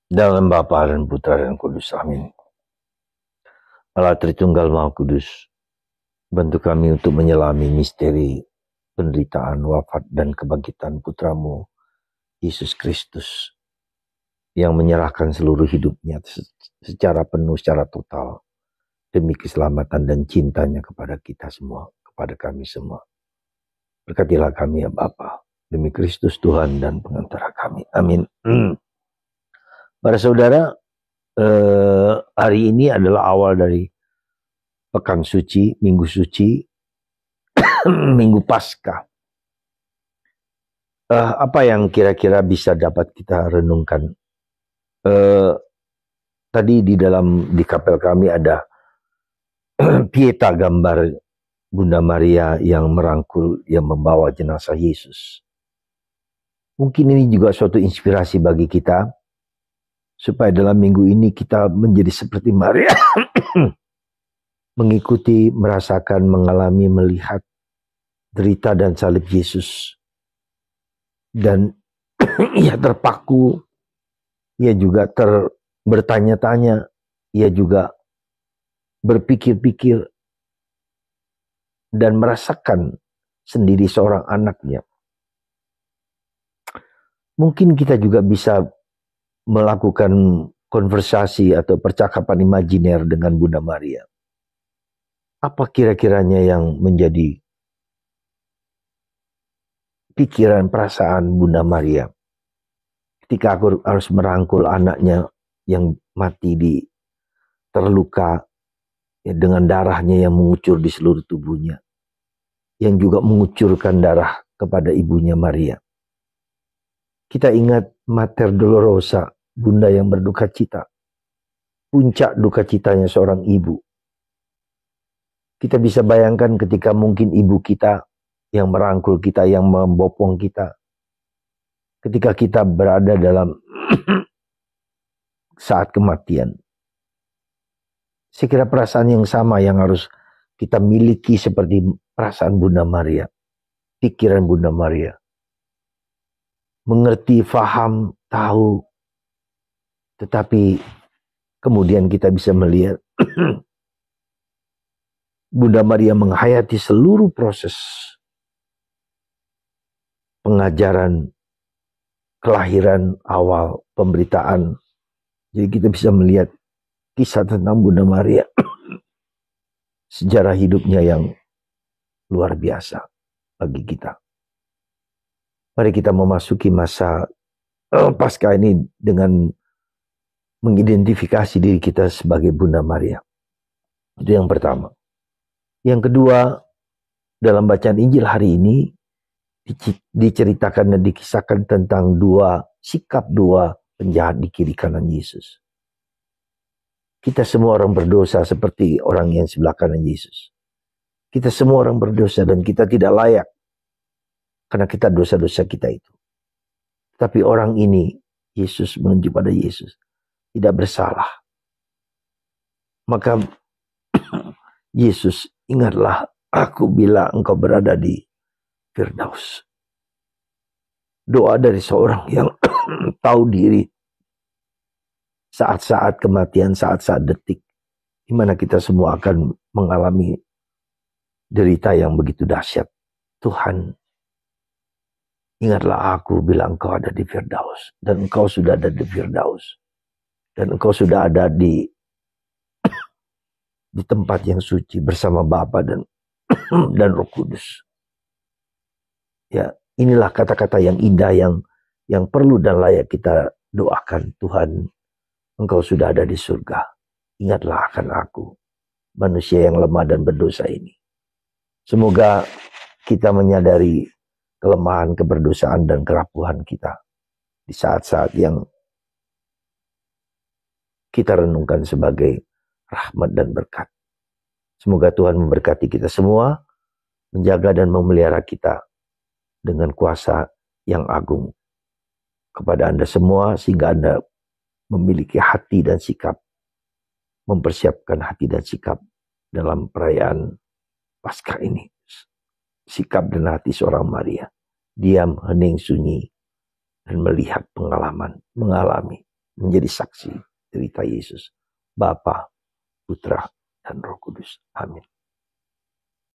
Dalam Bapa dan Putra dan Kudus. Amin. Allah Tritunggal Maha Kudus, bantu kami untuk menyelami misteri penderitaan, wafat, dan kebangkitan Putramu, Yesus Kristus, yang menyerahkan seluruh hidupnya secara penuh, secara total, demi keselamatan dan cintanya kepada kita semua, kepada kami semua. Berkatilah kami ya Bapa, demi Kristus Tuhan dan pengantara kami. Amin. Para saudara, hari ini adalah awal dari Pekan Suci, Minggu Suci, Minggu Paskah. Apa yang kira-kira bisa dapat kita renungkan? Tadi di kapel kami ada pieta gambar Bunda Maria yang merangkul, yang membawa jenazah Yesus. Mungkin ini juga suatu inspirasi bagi kita, supaya dalam minggu ini kita menjadi seperti Maria, mengikuti, merasakan, mengalami, melihat derita dan salib Yesus. Dan ia terpaku, ia juga bertanya-tanya, ia juga berpikir-pikir dan merasakan sendiri seorang anaknya. Mungkin kita juga bisa melakukan konversasi atau percakapan imajiner dengan Bunda Maria. Apa kira-kiranya yang menjadi pikiran, perasaan Bunda Maria ketika aku harus merangkul anaknya yang mati terluka, ya, dengan darahnya yang mengucur di seluruh tubuhnya, yang juga mengucurkan darah kepada ibunya Maria. Kita ingat Mater Dolorosa, Bunda yang berduka cita, puncak duka citanya seorang ibu. Kita bisa bayangkan ketika mungkin ibu kita yang merangkul kita, yang membopong kita, ketika kita berada dalam saat kematian. Saya kira perasaan yang sama yang harus kita miliki seperti perasaan Bunda Maria, pikiran Bunda Maria. Mengerti, faham, tahu, tetapi kemudian kita bisa melihat Bunda Maria menghayati seluruh proses pengajaran, kelahiran awal, pemberitaan. Jadi kita bisa melihat kisah tentang Bunda Maria, sejarah hidupnya yang luar biasa bagi kita. Mari kita memasuki masa Paskah ini dengan mengidentifikasi diri kita sebagai Bunda Maria. Itu yang pertama. Yang kedua, dalam bacaan Injil hari ini diceritakan dan dikisahkan tentang dua penjahat di kiri kanan Yesus. Kita semua orang berdosa seperti orang yang sebelah kanan Yesus. Kita semua orang berdosa dan kita tidak layak karena kita dosa-dosa kita itu. Tapi orang ini, Yesus menunjuk pada Yesus, tidak bersalah. Maka Yesus, ingatlah aku bila engkau berada di Firdaus. Doa dari seorang yang tahu diri saat-saat kematian, saat-saat detik, di mana kita semua akan mengalami derita yang begitu dahsyat. Tuhan, ingatlah aku bila engkau ada di Firdaus. Dan engkau sudah ada di Firdaus. Dan engkau sudah ada di tempat yang suci bersama Bapa dan Roh Kudus. Ya, inilah kata-kata yang indah yang perlu dan layak kita doakan. Tuhan, engkau sudah ada di surga. Ingatlah akan aku, manusia yang lemah dan berdosa ini. Semoga kita menyadari kelemahan, keberdosaan, dan kerapuhan kita di saat-saat yang kita renungkan sebagai rahmat dan berkat. Semoga Tuhan memberkati kita semua, menjaga dan memelihara kita dengan kuasa yang agung. Kepada Anda semua, sehingga Anda memiliki hati dan sikap, mempersiapkan hati dan sikap dalam perayaan Paskah ini. Sikap dan hati seorang Maria, diam, hening, sunyi, dan melihat pengalaman, mengalami menjadi saksi cerita Yesus, Bapa, Putra, dan Roh Kudus. Amin.